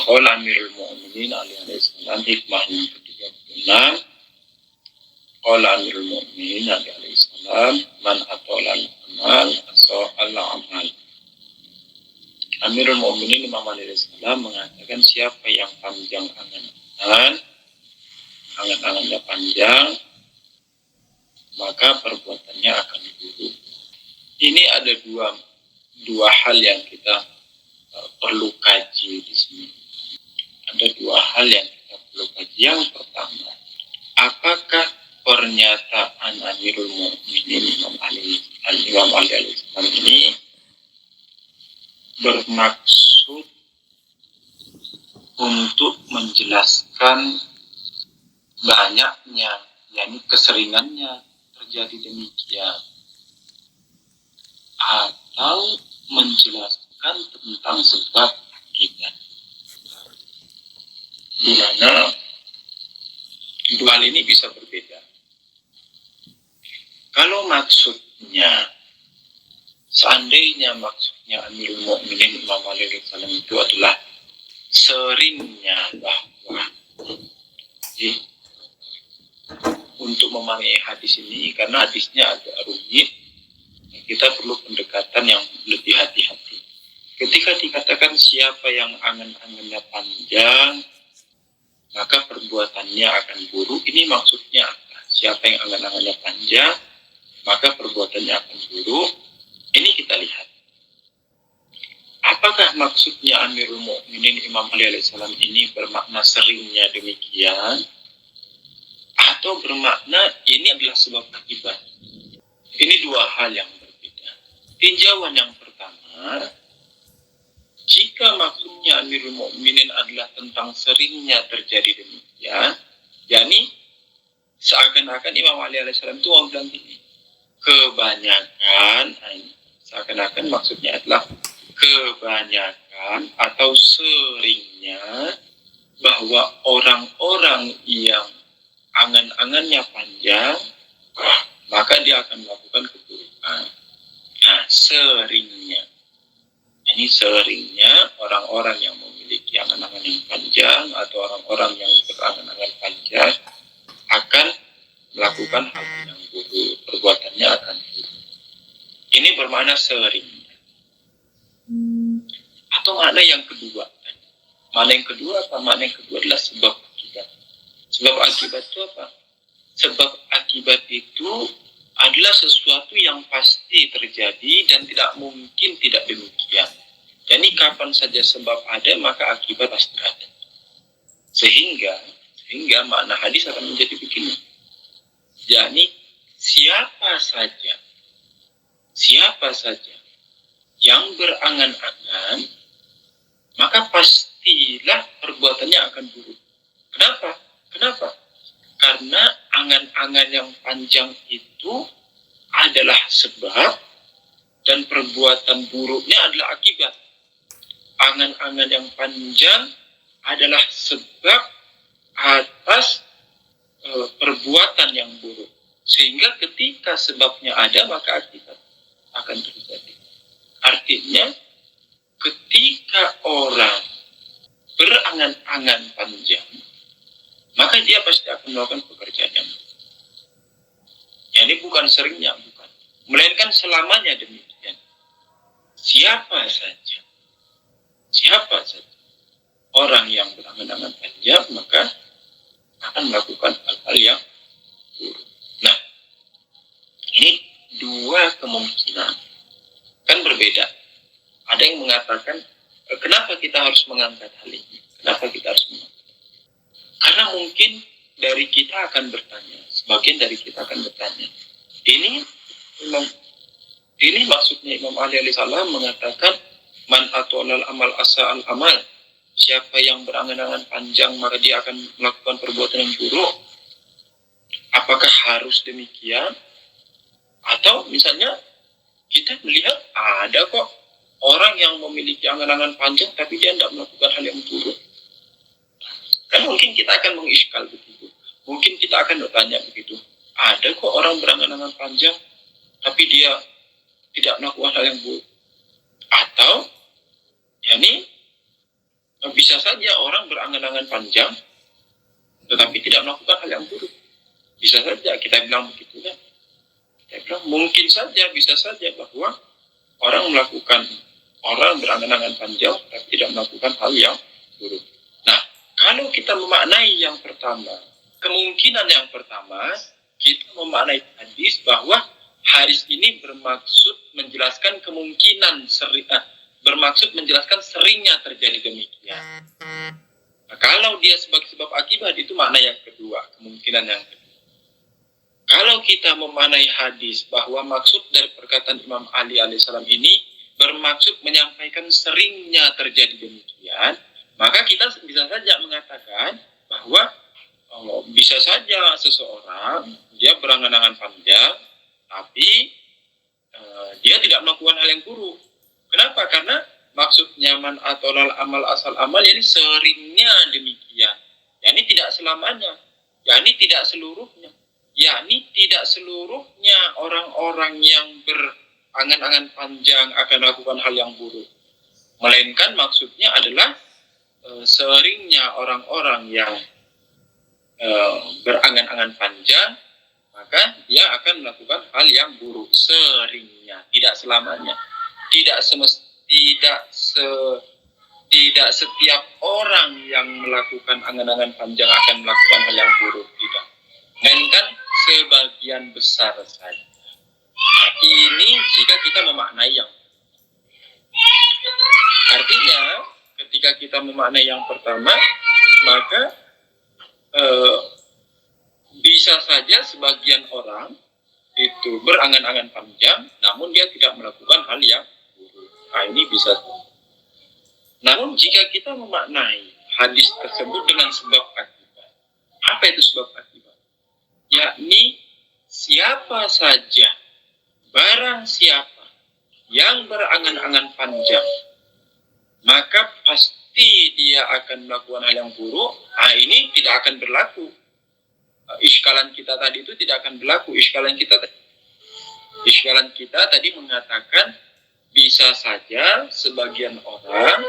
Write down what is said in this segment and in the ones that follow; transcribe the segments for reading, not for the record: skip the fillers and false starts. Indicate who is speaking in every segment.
Speaker 1: Qala Amirul Mu'minin alaihi salam, hikmah yang ke-36. Qala Amirul Mu'minin alaihi salam, man atolal amal asal amal. Amirul Mu'minin Imam alaihi salam mengatakan, siapa yang panjang angan-angannya panjang, maka perbuatannya akan buruk. Ini ada dua hal yang kita perlu kaji di sini. Ada dua hal yang kita perlu kaji. Yang pertama, apakah pernyataan Amirul Mu'minin Imam Ali alaihi salam ini bermaksud untuk menjelaskan banyaknya, yakni keseringannya terjadi demikian, atau menjelaskan tentang sebab akibat, di mana dua hal ini bisa berbeda. Kalau maksudnya, seandainya maksudnya Amirul Mu'minin Imam Ali alaihi salam itu adalah seringnya bahwa untuk memahami hadis ini, karena hadisnya agak rumit, kita perlu pendekatan yang lebih hati-hati. Ketika dikatakan siapa yang angan-angannya panjang, maka perbuatannya akan buruk. Ini maksudnya apa? Siapa yang angan-angannya panjang, maka perbuatannya akan buruk. Ini kita lihat. Apakah maksudnya Amirul Mu'minin Imam Ali alaihi salam ini bermakna seringnya demikian, atau bermakna ini adalah sebab akibat? Ini dua hal yang berbeda. Tinjauan yang pertama, jika maksudnya Amirul Mu'minin adalah tentang seringnya terjadi demikian, yakni seakan-akan Imam Ali alaihi salam itu orang bilang gini, kebanyakan, seakan-akan maksudnya adalah kebanyakan atau seringnya bahwa orang-orang yang angan-angannya panjang, maka dia akan melakukan keburukan. Nah, seringnya. Ini seringnya orang-orang yang memiliki angan-angan yang panjang atau orang-orang yang berangan-angan panjang akan melakukan hal yang buruk, perbuatannya akan buruk. Ini bermakna seringnya. Atau makna yang kedua. Makna yang kedua apa? Makna yang kedua adalah sebab akibat. Sebab akibat itu apa? Sebab akibat itu adalah sesuatu yang pasti terjadi dan tidak mungkin tidak demikian. Jadi kapan saja sebab ada, maka akibat pasti ada. Sehingga makna hadis akan menjadi begini. Jadi siapa saja yang berangan-angan, maka pastilah perbuatannya akan buruk. Kenapa? Karena angan-angan yang panjang itu adalah sebab dan perbuatan buruknya adalah akibat. Angan-angan yang panjang adalah sebab atas perbuatan yang buruk. Sehingga ketika sebabnya ada, maka akibat akan terjadi. Artinya, ketika orang berangan-angan panjang, maka dia pasti akan melakukan pekerjaan yang buruk. Jadi bukan seringnya, bukan. Melainkan selamanya demikian. Siapa saja orang yang berangan-angan panjang, maka akan melakukan hal-hal yang buruk. Nah, ini dua kemungkinan. Kan berbeda. Ada yang mengatakan, kenapa kita harus mengangkat hal ini? Kenapa kita harus mengangkat? Karena mungkin dari kita akan bertanya, sebagian dari kita akan bertanya, ini maksudnya Imam Ali alaihi salam mengatakan, man atolal amal asa'al amal. Siapa yang berangan-angan panjang, maka dia akan melakukan perbuatan yang buruk. Apakah harus demikian? Atau misalnya, kita melihat ada kok orang yang memiliki angan-angan panjang, tapi dia tidak melakukan hal yang buruk. Kan mungkin kita akan mengiskal begitu. Mungkin kita akan bertanya begitu. Ada kok orang berangan-angan panjang, tapi dia tidak melakukan hal yang buruk. Atau, Bisa saja orang berangan-angan panjang, tetapi tidak melakukan hal yang buruk. Bisa saja kita bilang begitu kan. Kita bilang mungkin saja, bisa saja bahwa orang berangan-angan panjang, tapi tidak melakukan hal yang buruk. Nah, kalau kita memaknai yang pertama, kemungkinan yang pertama, kita memaknai hadis bahwa hadis ini bermaksud menjelaskan kemungkinan bermaksud menjelaskan seringnya terjadi demikian. Nah, kalau dia sebagai sebab akibat, itu makna yang kedua, kemungkinan yang kedua. Kalau kita memaknai hadis bahwa maksud dari perkataan Imam Ali alaihissalam ini bermaksud menyampaikan seringnya terjadi demikian, maka kita bisa saja mengatakan bahwa bisa saja seseorang dia berangan-angan panjang, tapi dia tidak melakukan hal yang buruk. Kenapa? Karena maksudnya man atolal amal asal amal, ini seringnya demikian. Yani tidak selamanya, yani tidak seluruhnya. Yakni tidak seluruhnya orang-orang yang berangan-angan panjang akan melakukan hal yang buruk. Melainkan maksudnya adalah seringnya orang-orang yang berangan-angan panjang, maka dia akan melakukan hal yang buruk. Seringnya, tidak selamanya. Tidak setiap orang yang melakukan angan-angan panjang akan melakukan hal yang buruk. Tidak. Melainkan sebagian besar saja. Nah, ini jika kita memaknai yang artinya ketika kita memaknai yang pertama, maka bisa saja sebagian orang itu berangan-angan panjang, namun dia tidak melakukan hal yang buruk. Nah, ini bisa. Namun jika kita memaknai hadis tersebut dengan sebab akibat, apa itu sebab akibat? Yakni siapa saja, barang siapa yang berangan-angan panjang, maka pasti dia akan melakukan hal yang buruk. Nah, ini tidak akan berlaku. Iskalan kita tadi itu tidak akan berlaku. Iskalan kita tadi mengatakan bisa saja sebagian orang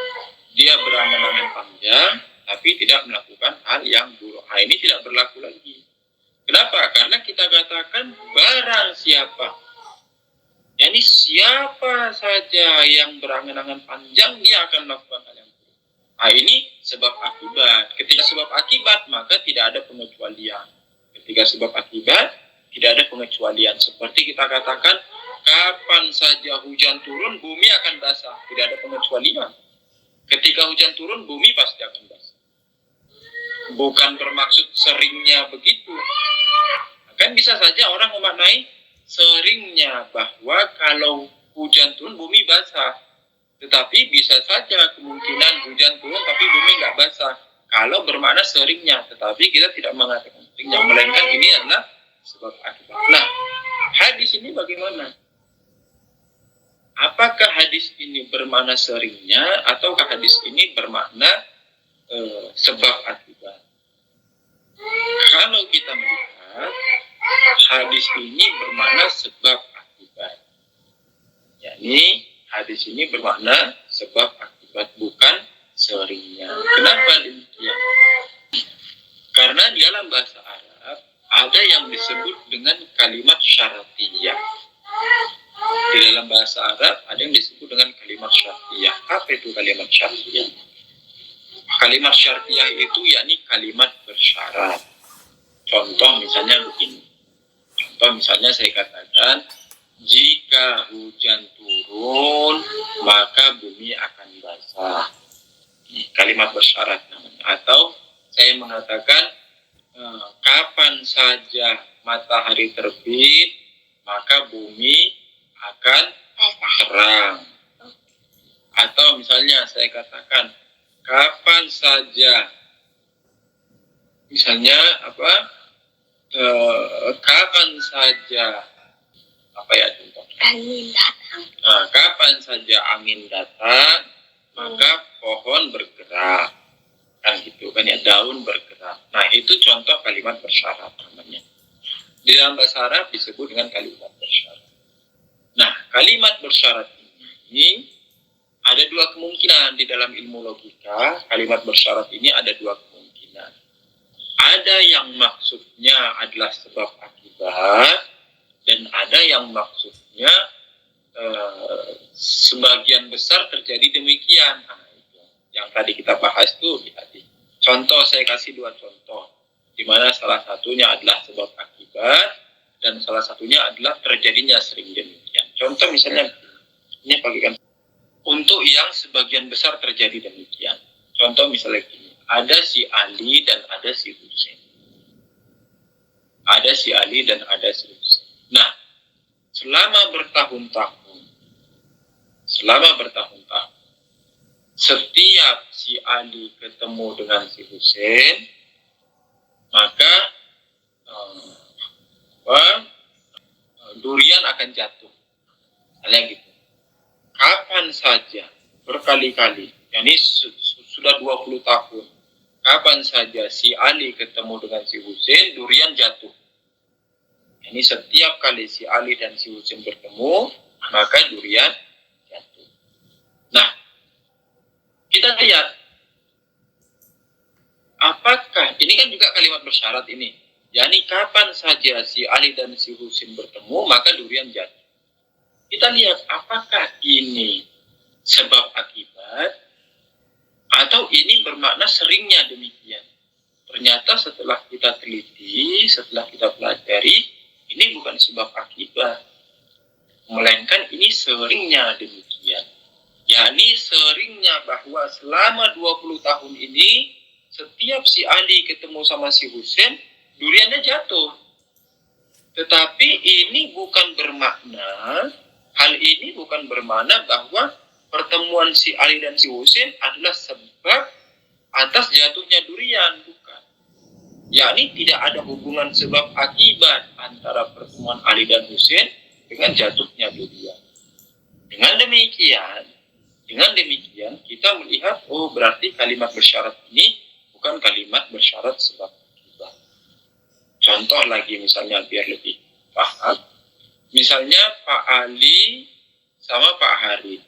Speaker 1: dia berangan-angan panjang, tapi tidak melakukan hal yang buruk. Nah, ini tidak berlaku lagi. Kenapa? Karena kita katakan barang siapa. Yani siapa saja yang berangan-angan panjang, dia akan melakukan hal yang buruk. Nah, ini sebab akibat. Ketika sebab akibat, maka tidak ada pengecualian. Ketika sebab akibat, tidak ada pengecualian. Seperti kita katakan, kapan saja hujan turun, bumi akan basah. Tidak ada pengecualian. Ketika hujan turun, bumi pasti akan basah. Bukan bermaksud seringnya begitu. Kan bisa saja orang memaknai seringnya bahwa kalau hujan turun bumi basah. Tetapi bisa saja kemungkinan hujan turun tapi bumi nggak basah. Kalau bermakna seringnya, tetapi kita tidak mengatakan seringnya. Melainkan ini adalah sebab akibat. Nah, hadis ini bagaimana? Apakah hadis ini bermakna seringnya ataukah hadis ini bermakna sebab akibat? Kalau kita melihat hadis ini bermakna sebab akibat. Yakni hadis ini bermakna sebab akibat, bukan seringnya. Kenapa demikian? Karena di dalam bahasa Arab ada yang disebut dengan kalimat syartiyah. Di dalam bahasa Arab ada yang disebut dengan kalimat syartiyah. Apa itu kalimat syartiyah? Kalimat syartiyah itu yakni kalimat bersyarat. Contoh misalnya begini. Contoh misalnya saya katakan, jika hujan turun maka bumi akan basah. Kalimat bersyarat namanya. Atau saya mengatakan, kapan saja matahari terbit maka bumi akan terang. Atau misalnya saya katakan, kapan saja misalnya kapan saja angin datang. Kapan saja angin datang maka pohon bergerak, kan gitu kan ya, daun bergerak. Nah, itu contoh kalimat bersyarat namanya. Di dalam bahasa Arab disebut dengan kalimat bersyarat. Nah, kalimat bersyarat ini Ada dua kemungkinan di dalam ilmu logika, kalimat bersyarat ini ada dua kemungkinan. Ada yang maksudnya adalah sebab akibat, dan ada yang maksudnya sebagian besar terjadi demikian. Nah, itu. Yang tadi kita bahas tuh di hati. Contoh, saya kasih dua contoh, di mana salah satunya adalah sebab akibat, dan salah satunya adalah terjadinya sering demikian. Contoh misalnya, ini bagikan untuk yang sebagian besar terjadi demikian. Contoh misalnya gini, ada si Ali dan ada si Husain. Ada si Ali dan ada si Husain. Nah, selama bertahun-tahun, setiap si Ali ketemu dengan si Husain, maka durian akan jatuh. Misalnya gitu. Kapan saja, berkali-kali, yakni sudah 20 tahun, kapan saja si Ali ketemu dengan si Husain, durian jatuh. Ini setiap kali si Ali dan si Husain bertemu, maka durian jatuh. Nah, kita lihat, apakah, ini kan juga kalimat bersyarat ini, yakni kapan saja si Ali dan si Husain bertemu, maka durian jatuh. Kita lihat apakah ini sebab akibat atau ini bermakna seringnya demikian. Ternyata setelah kita teliti, setelah kita pelajari, ini bukan sebab akibat, melainkan ini seringnya demikian. Yakni seringnya bahwa selama 20 tahun ini, setiap si Ali ketemu sama si Husain, duriannya jatuh. Tetapi ini bukan bermakna, hal ini bukan bermakna bahwa pertemuan si Ali dan si Husain adalah sebab atas jatuhnya durian, bukan. Yakni tidak ada hubungan sebab akibat antara pertemuan Ali dan Husain dengan jatuhnya durian. Dengan demikian kita melihat, oh berarti kalimat bersyarat ini bukan kalimat bersyarat sebab akibat. Contoh lagi misalnya biar lebih paham. Misalnya Pak Ali sama Pak Hari.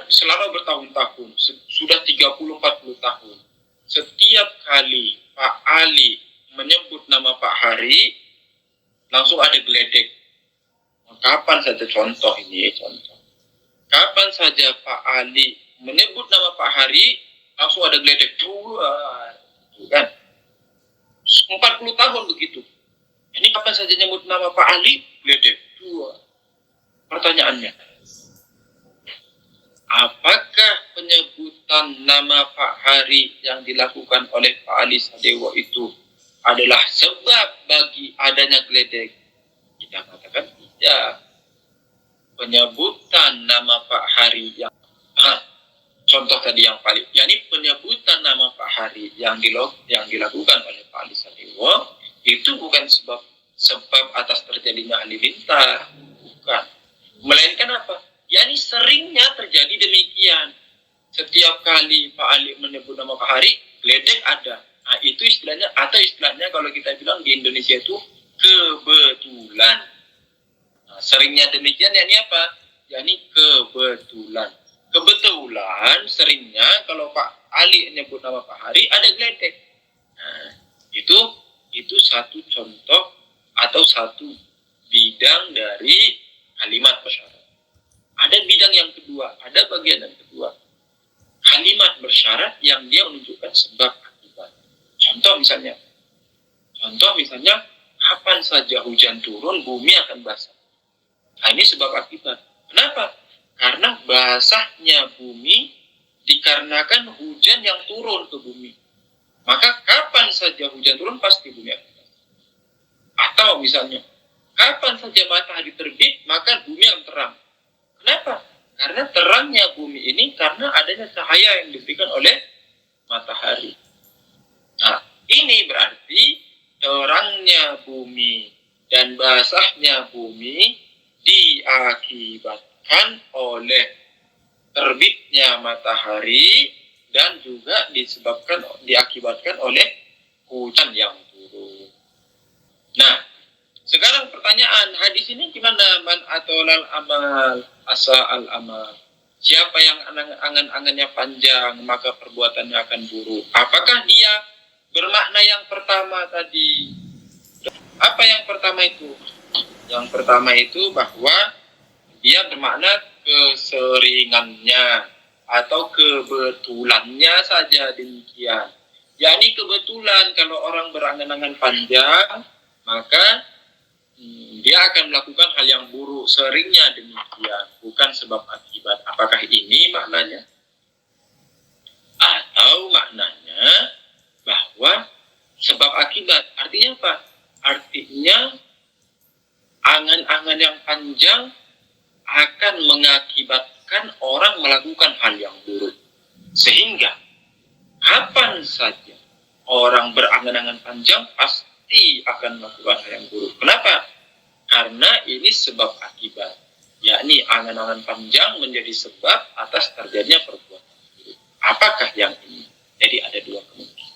Speaker 1: Selama bertahun-tahun, sudah 30-40 tahun, setiap kali Pak Ali menyebut nama Pak Hari, langsung ada geledek. Kapan saja contoh ini, kapan saja Pak Ali menyebut nama Pak Hari, langsung ada geledek. Kan? 40 tahun begitu. Ini kapan saja nyebut nama Pak Ali, geledek. Pertanyaannya, apakah penyebutan nama Pak Hari yang dilakukan oleh Pak Ali Sadewo itu adalah sebab bagi adanya geledek? Kita katakan tidak. Penyebutan nama Pak Hari yang contoh tadi yang paling, yakni penyebutan nama Pak Hari yang dilakukan oleh Pak Ali Sadewo itu bukan sebab atas terjadinya halilintar, bukan. Melainkan apa? Yakni seringnya terjadi demikian. Setiap kali Pak Ali menyebut nama Pak Hari, geledek ada. Nah, itu istilahnya, atau istilahnya kalau kita bilang di Indonesia itu kebetulan. Nah, seringnya demikian, yakni apa? Yakni kebetulan. Kebetulan seringnya kalau Pak Ali menyebut nama Pak Hari, ada geledek. Nah, itu satu contoh atau satu bidang dari kalimat bersyarat. Ada bidang yang kedua, ada bagian yang kedua. Kalimat bersyarat yang dia menunjukkan sebab akibat. Contoh misalnya, kapan saja hujan turun, bumi akan basah. Nah, ini sebab akibat. Kenapa? Karena basahnya bumi dikarenakan hujan yang turun ke bumi. Maka kapan saja hujan turun, pasti bumi akan basah. Atau misalnya, kapan saja matahari terbit, maka bumi akan terang. Kenapa? Karena terangnya bumi ini karena adanya cahaya yang diberikan oleh matahari. Nah, ini berarti terangnya bumi dan basahnya bumi diakibatkan oleh terbitnya matahari dan juga diakibatkan oleh hujan yang turun. Nah, Sekarang pertanyaan, hadis ini gimana? Man atolal amal asa al amal. Siapa yang angan-angannya panjang, maka perbuatannya akan buruk. Apakah dia bermakna yang pertama tadi? Apa yang pertama itu? Yang pertama itu bahwa dia bermakna keseringannya atau kebetulannya saja demikian. Yakni kebetulan kalau orang berangan-angan panjang, maka dia akan melakukan hal yang buruk, seringnya demikian, bukan sebab akibat. Apakah ini maknanya? Atau maknanya bahwa sebab akibat, artinya apa? Artinya angan-angan yang panjang akan mengakibatkan orang melakukan hal yang buruk. Sehingga kapan saja orang berangan-angan panjang pasti akan melakukan hal yang buruk. Kenapa? Karena ini sebab akibat, yakni angan-angan panjang menjadi sebab atas terjadinya perbuatan buruk. Apakah yang ini? Jadi ada dua kemungkinan.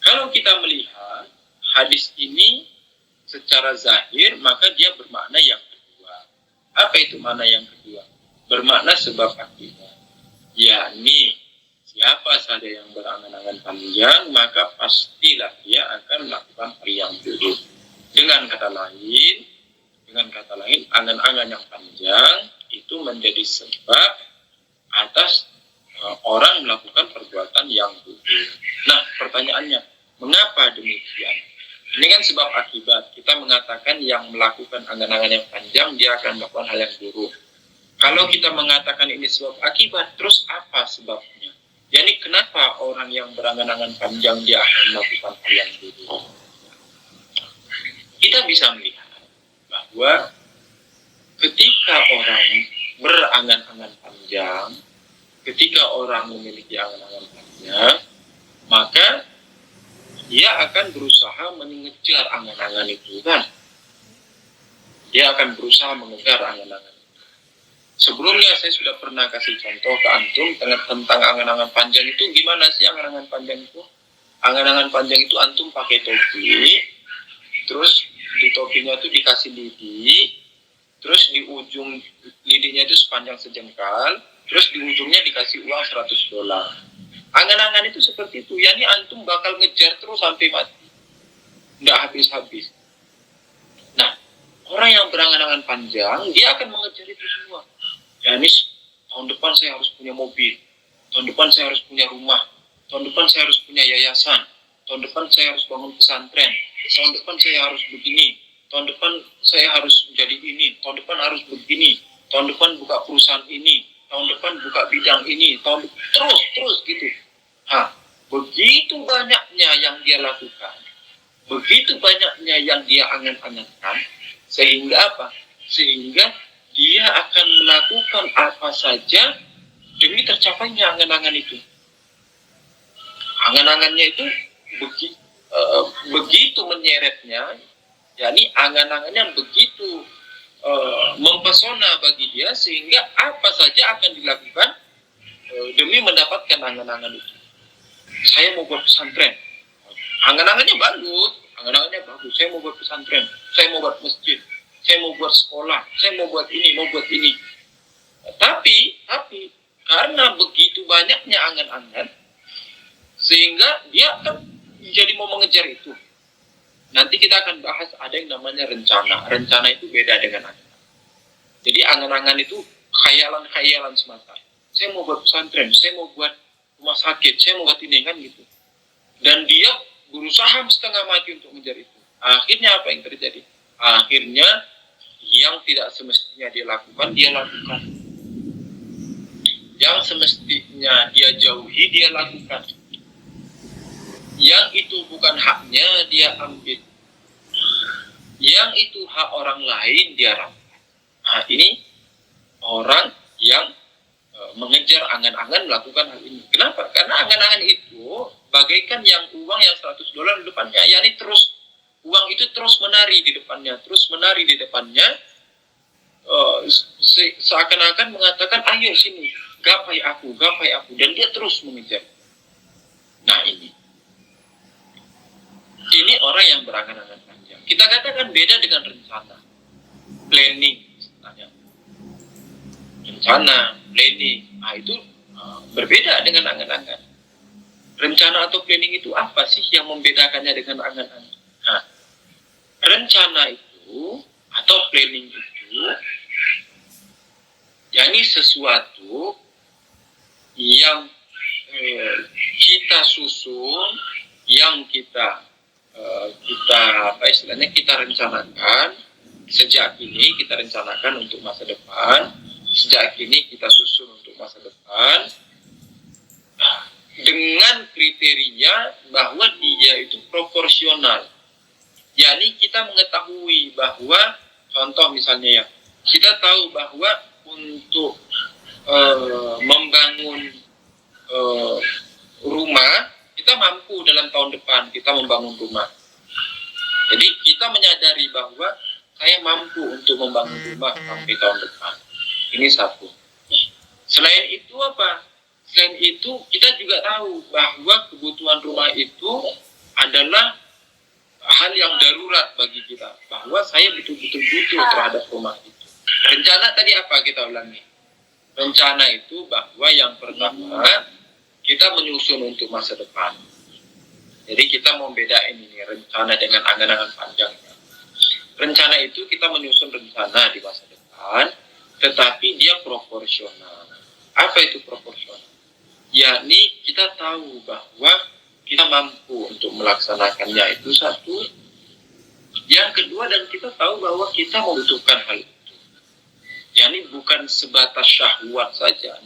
Speaker 1: Kalau kita melihat hadis ini secara zahir, maka dia bermakna yang kedua. Apa itu makna yang kedua? Bermakna sebab akibat, yakni siapa saja yang berangan-angan panjang, maka pastilah dia akan melakukan hal yang buruk. Dengan kata lain, angan-angan yang panjang itu menjadi sebab atas orang melakukan perbuatan yang buruk. Nah, pertanyaannya, mengapa demikian? Ini kan sebab akibat. Kita mengatakan yang melakukan angan-angan yang panjang, dia akan melakukan hal yang buruk. Kalau kita mengatakan ini sebab akibat, terus apa sebabnya? Jadi kenapa orang yang berangan-angan panjang dia akan melakukan hal yang buruk? Kita bisa melihat bahwa ketika orang berangan-angan panjang, ketika orang memiliki angan-angan panjang, maka dia akan berusaha mengejar angan-angan itu, kan? Dia akan berusaha mengejar angan-angan. Sebelumnya saya sudah pernah kasih contoh ke antum tentang angan-angan panjang itu. Gimana sih angan-angan panjang itu? Angan-angan panjang itu antum pakai topi, terus di topinya itu dikasih lidi, terus di ujung lidinya itu sepanjang sejengkal, terus di ujungnya dikasih uang $100. Angan-angan itu seperti itu, yakni antum bakal ngejar terus sampai mati, nggak habis-habis. Nah, orang yang berangan-angan panjang, dia akan mengejar itu semua. Yakni tahun depan saya harus punya mobil, tahun depan saya harus punya rumah, tahun depan saya harus punya yayasan, tahun depan saya harus bangun pesantren, tahun depan saya harus begini, tahun depan saya harus jadi ini, tahun depan harus begini, tahun depan buka perusahaan ini, tahun depan buka bidang ini, terus gitu. Begitu banyaknya yang dia lakukan, begitu banyaknya yang dia angan-angankan, sehingga apa? Sehingga dia akan melakukan apa saja demi tercapainya angan-angan itu. Angan-angannya itu begitu menyeretnya, yakni angan-angannya begitu mempesona bagi dia, sehingga apa saja akan dilakukan demi mendapatkan angan-angan itu. Saya mau buat pesantren, angan-angannya bagus. Saya mau buat pesantren, saya mau buat masjid, saya mau buat sekolah, saya mau buat ini. Tapi karena begitu banyaknya angan-angan, sehingga dia akan jadi mau mengejar itu. Nanti kita akan bahas ada yang namanya rencana. Rencana itu beda dengan angan. Jadi angan-angan itu khayalan-khayalan semata. Saya mau buat pesantren, saya mau buat rumah sakit, saya mau buat ini, kan gitu. Dan dia berusaha setengah mati untuk mengejar itu. Akhirnya apa yang terjadi? Akhirnya yang tidak semestinya dia lakukan, dia lakukan. Yang semestinya dia jauhi, dia lakukan. Yang itu bukan haknya, dia ambil. Yang itu hak orang lain, dia rampas. Ini orang yang mengejar angan-angan melakukan hal ini. Kenapa? Karena angan-angan itu bagaikan yang uang yang $100 di depannya. Yani terus, uang itu terus menari di depannya. Seakan-akan mengatakan, ayo sini, gapai aku. Dan dia terus mengejar. Nah ini. Ini orang yang berangan-angan panjang. Kita katakan beda dengan rencana, planning, misalnya. Rencana, planning, itu berbeda dengan angan-angan. Rencana atau planning itu apa sih yang membedakannya dengan angan-angan? Nah, rencana itu atau planning itu, yakni sesuatu yang kita susun, yang kita kita rencanakan sejak ini, kita rencanakan untuk masa depan, sejak ini kita susun untuk masa depan, dengan kriteria bahwa dia itu proporsional. Yakni kita mengetahui bahwa, contoh misalnya ya, kita tahu bahwa untuk membangun rumah, kita mampu dalam tahun depan kita membangun rumah. Jadi kita menyadari bahwa saya mampu untuk membangun rumah sampai tahun depan. Ini satu. Selain itu apa? Selain itu kita juga tahu bahwa kebutuhan rumah itu adalah hal yang darurat bagi kita. Bahwa saya betul-betul butuh terhadap rumah itu. Rencana tadi apa kita ulangi? Rencana itu bahwa yang pertama kita menyusun untuk masa depan. Jadi kita mau bedain ini rencana dengan angan-angan panjang. Rencana itu kita menyusun rencana di masa depan, tetapi dia proporsional. Apa itu proporsional? Yakni kita tahu bahwa kita mampu untuk melaksanakannya, itu satu. Yang kedua, dan kita tahu bahwa kita membutuhkan hal itu. Yakni bukan sebatas syahwat saja,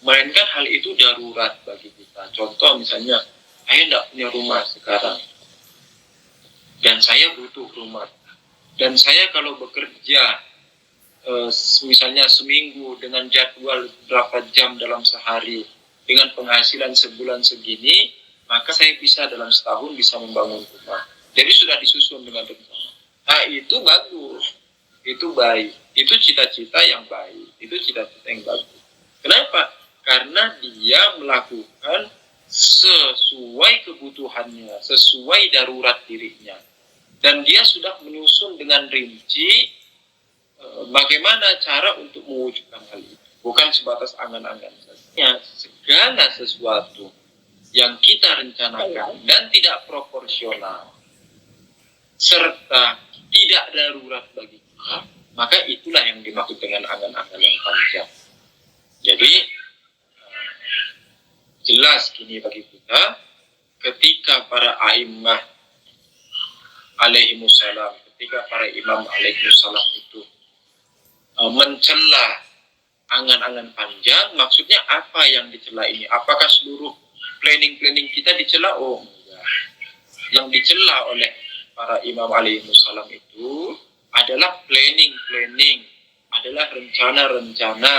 Speaker 1: melainkan hal itu darurat bagi kita. Contoh misalnya, saya tidak punya rumah sekarang, dan saya butuh rumah. Dan saya kalau bekerja, misalnya seminggu dengan jadwal berapa jam dalam sehari, dengan penghasilan sebulan segini, maka saya bisa dalam setahun bisa membangun rumah. Jadi sudah disusun dengan rencana. Nah, itu bagus, itu baik, itu cita-cita yang baik, itu cita-cita yang bagus. Kenapa? Karena dia melakukan sesuai kebutuhannya, sesuai darurat dirinya. Dan dia sudah menyusun dengan rinci bagaimana cara untuk mewujudkan hal itu. Bukan sebatas angan-angan saja. Segala sesuatu yang kita rencanakan dan tidak proporsional serta tidak darurat bagi kita, maka itulah yang dimaksud dengan angan-angan yang panjang. Jadi jelas kini bagi kita, ketika para a'immah alaihimussalam, ketika para imam alaihimussalam itu mencela angan-angan panjang, maksudnya apa yang dicela ini? Apakah seluruh planning-planning kita dicela? Oh enggak. Yang dicela oleh para imam alaihimussalam itu adalah planning-planning, adalah rencana-rencana,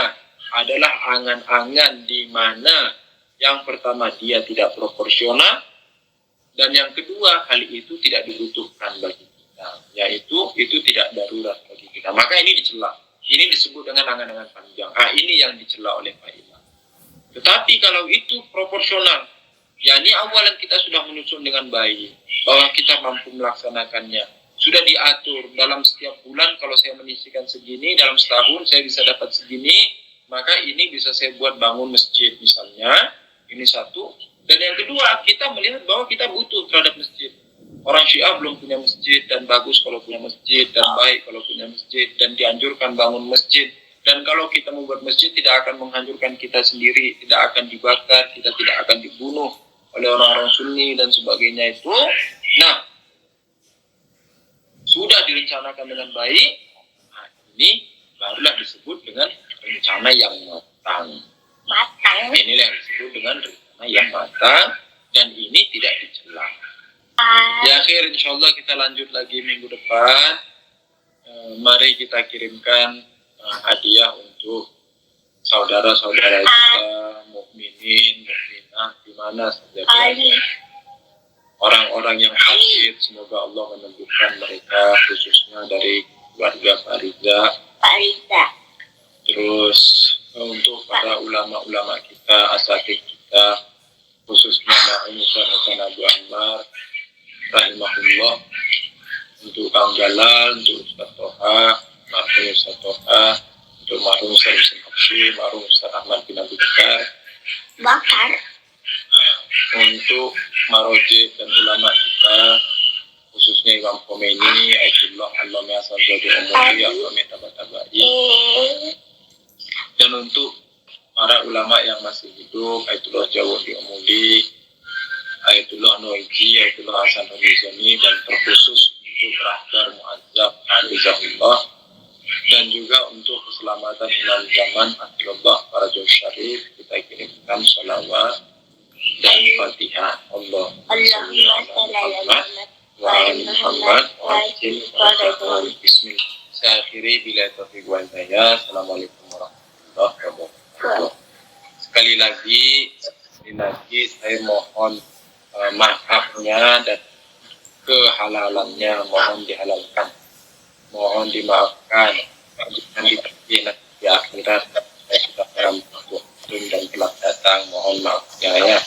Speaker 1: adalah angan-angan di mana yang pertama dia tidak proporsional, dan yang kedua hal itu tidak dibutuhkan bagi kita, yaitu itu tidak darurat bagi kita. Maka ini dicela. Ini disebut dengan angan-angan panjang. Ini yang dicela oleh Pak Imam. Tetapi kalau itu proporsional, yakni awalan kita sudah menyusun dengan baik, bahwa kita mampu melaksanakannya. Sudah diatur dalam setiap bulan, kalau saya menyisihkan segini, dalam setahun saya bisa dapat segini, maka ini bisa saya buat bangun masjid misalnya. Ini satu. Dan yang kedua, kita melihat bahwa kita butuh terhadap masjid. Orang Syiah belum punya masjid, dan bagus kalau punya masjid, dan baik kalau punya masjid, dan dianjurkan bangun masjid. Dan kalau kita membuat masjid, tidak akan menghancurkan kita sendiri, tidak akan dibakar, kita tidak akan dibunuh oleh orang-orang Sunni dan sebagainya itu. Nah, sudah direncanakan dengan baik, ini barulah disebut dengan rencana yang matang. Inilah yang disebut dengan rencana yang matang, dan ini tidak dicela. Ya, akhir insyaallah kita lanjut lagi minggu depan. Mari kita kirimkan hadiah untuk saudara-saudara kita, mukminin, mukminah di mana saja berada. Orang-orang yang sakit, semoga Allah menyembuhkan mereka, khususnya dari keluarga Fariza. Terus untuk para ulama-ulama kita, asatidz kita, khususnya Ma'un Ustaz Hasan Abu Ammar, rahimahullah, untuk Kang Jalal, untuk Ustaz Toha, marhum Ustaz Toha, untuk marhum Ustaz Husin Habsyi, marhum Ustaz Ahmad bin Abu Bakar, untuk marojib dan ulama kita, khususnya Imam Khomeini, Ayatullah Allamah Sazadi Umuri, Allamah Tabatabai, dan untuk para ulama yang masih hidup, Ayatullah Jawadi Umuri, Ayatullah Nuwaiji, Ayatullah Hasan Rizani, dan terkhusus untuk Rahbar Mu'azzab Hafizahullah, dan juga untuk keselamatan imam zaman Akhirullah Farajul Syarif, kita kirimkan sholawat dan fatihah. Allahumma Muhammad wa ali Muhammad wa ajil barakatuh. Bismillah. Saya akhiri bila taufiq wal hidayah. Assalamualaikum warahmatullahi wabarakatuh. Sekali lagi saya mohon maafnya dan kehalalannya mohon dihalalkan, mohon dimaafkan, jangan diterima di akhirat. Saya sudah dalam waktu dan telah datang, mohon maafnya ya.